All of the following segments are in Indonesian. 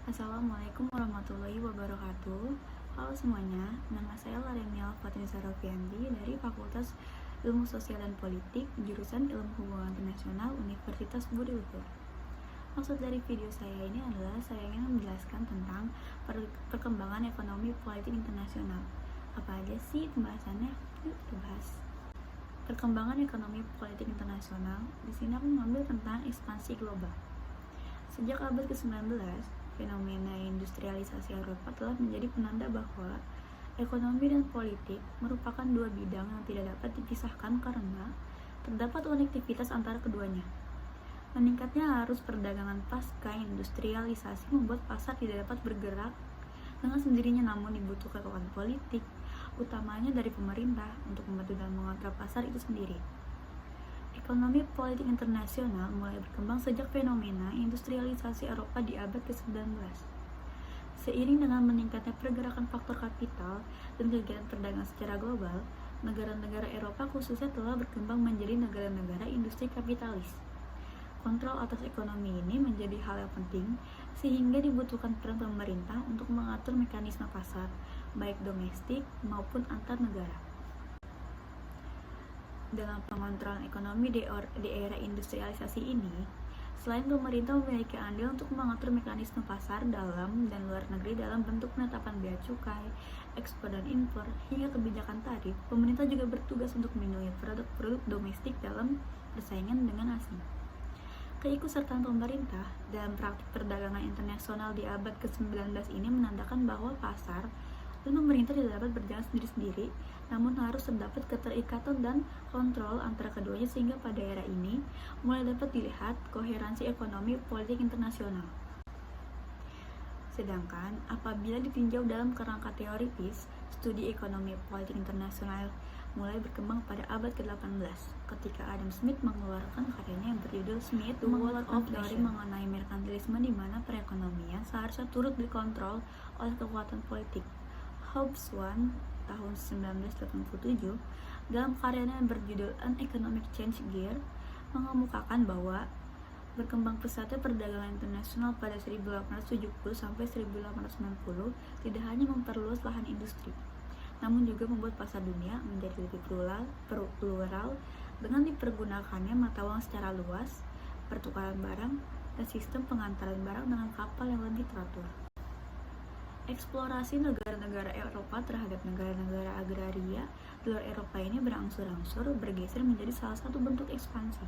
Assalamualaikum warahmatullahi wabarakatuh. Halo semuanya, nama saya Larenial Fatinisa Rofianti dari Fakultas Ilmu Sosial dan Politik, jurusan Ilmu Hubungan Internasional Universitas Budi Luhur. Maksud dari video saya ini adalah saya ingin menjelaskan tentang perkembangan ekonomi politik internasional. Apa aja sih pembahasannya? Yuk kita bahas. Perkembangan ekonomi politik internasional, di sini aku mengambil tentang ekspansi global. Sejak abad ke-19, fenomena industrialisasi Eropa telah menjadi penanda bahwa ekonomi dan politik merupakan dua bidang yang tidak dapat dipisahkan karena terdapat konektivitas antara keduanya. Meningkatnya arus perdagangan pasca industrialisasi membuat pasar tidak dapat bergerak dengan sendirinya, namun dibutuhkan kekuatan politik, utamanya dari pemerintah, untuk membantu dan mengontrol pasar itu sendiri. Ekonomi politik internasional mulai berkembang sejak fenomena industrialisasi Eropa di abad ke-19. Seiring dengan meningkatnya pergerakan faktor kapital dan kegiatan perdagangan secara global, negara-negara Eropa khususnya telah berkembang menjadi negara-negara industri kapitalis. Kontrol atas ekonomi ini menjadi hal yang penting, sehingga dibutuhkan peran pemerintah untuk mengatur mekanisme pasar, baik domestik maupun antar negara. Dalam pengontrolan ekonomi di era industrialisasi ini, selain pemerintah memiliki andil untuk mengatur mekanisme pasar dalam dan luar negeri dalam bentuk penetapan bea cukai, ekspor dan impor, hingga kebijakan tarif, pemerintah juga bertugas untuk melindungi produk-produk domestik dalam persaingan dengan asing. Keikutsertaan pemerintah dalam praktik perdagangan internasional di abad ke-19 ini menandakan bahwa pasar dan pemerintah tidak dapat berjalan sendiri-sendiri, namun harus terdapat keterikatan dan kontrol antara keduanya, sehingga pada era ini mulai dapat dilihat koherensi ekonomi politik internasional. Sedangkan apabila ditinjau dalam kerangka teoritis, studi ekonomi politik internasional mulai berkembang pada abad ke-18 ketika Adam Smith mengeluarkan karyanya yang berjudul Smith, The World of Teori mengenai merkantilisme, di mana perekonomian seharusnya turut dikontrol oleh kekuatan politik. Hobbes I tahun 1987 dalam karyanya yang berjudul An Economic Change Gear mengemukakan bahwa berkembang pesatnya perdagangan internasional pada 1870 sampai 1890 tidak hanya memperluas lahan industri, namun juga membuat pasar dunia menjadi lebih plural dengan dipergunakannya mata uang secara luas, pertukaran barang, dan sistem pengantaran barang dengan kapal yang lebih teratur. Eksplorasi negara-negara Eropa terhadap negara-negara agraria di luar Eropa ini berangsur-angsur bergeser menjadi salah satu bentuk ekspansi.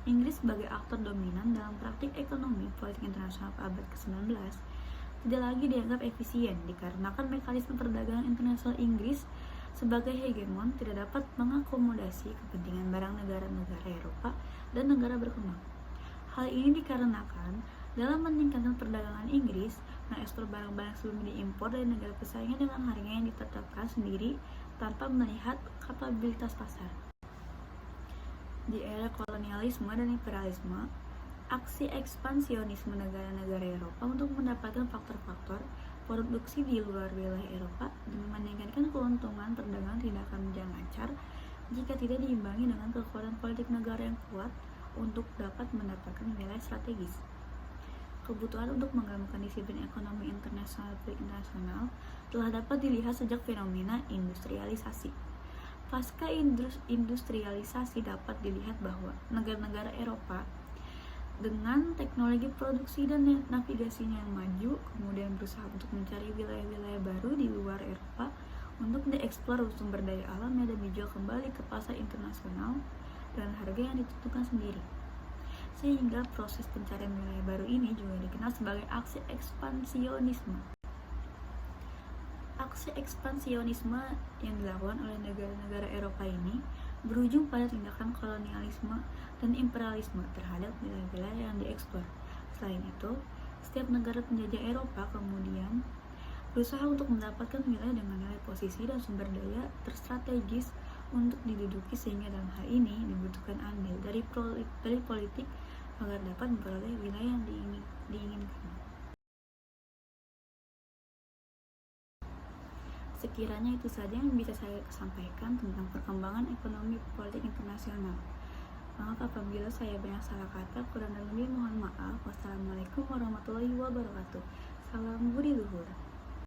Inggris sebagai aktor dominan dalam praktik ekonomi politik internasional abad ke-19 tidak lagi dianggap efisien dikarenakan mekanisme perdagangan internasional Inggris sebagai hegemon tidak dapat mengakomodasi kepentingan barang negara-negara Eropa dan negara berkembang. Hal ini dikarenakan dalam meningkatkan perdagangan Inggris mengekspor barang-barang sebelumnya diimpor dari negara pesaingnya dengan harga yang ditetapkan sendiri tanpa melihat kapabilitas pasar. Di era kolonialisme dan imperialisme, aksi ekspansionisme negara-negara Eropa untuk mendapatkan faktor-faktor produksi di luar wilayah Eropa dan meningkatkan keuntungan perdagangan tidak akan berjalan lancar jika tidak diimbangi dengan kekuatan politik negara yang kuat untuk dapat mendapatkan wilayah strategis. Kebutuhan untuk menggabungkan disiplin ekonomi internasional telah dapat dilihat sejak fenomena industrialisasi. Pasca industrialisasi dapat dilihat bahwa negara-negara Eropa dengan teknologi produksi dan navigasinya yang maju kemudian berusaha untuk mencari wilayah-wilayah baru di luar Eropa untuk dieksplor sumber daya alamnya dan dijual kembali ke pasar internasional dengan harga yang ditentukan sendiri. Sehingga proses pencarian wilayah baru ini juga dikenal sebagai aksi ekspansionisme. Aksi ekspansionisme yang dilakukan oleh negara-negara Eropa ini berujung pada tindakan kolonialisme dan imperialisme terhadap wilayah-wilayah yang dieksplor. Selain itu, setiap negara penjajah Eropa kemudian berusaha untuk mendapatkan wilayah dengan nilai posisi dan sumber daya terstrategis untuk diduduki, sehingga dalam hal ini dibutuhkan andil dari politik agar dapat memperoleh wilayah yang diinginkan. Sekiranya itu saja yang bisa saya sampaikan tentang perkembangan ekonomi politik internasional. Maaf apabila saya banyak salah kata, kurang dan lebih mohon maaf. Wassalamualaikum warahmatullahi wabarakatuh. Salam Budi Luhur.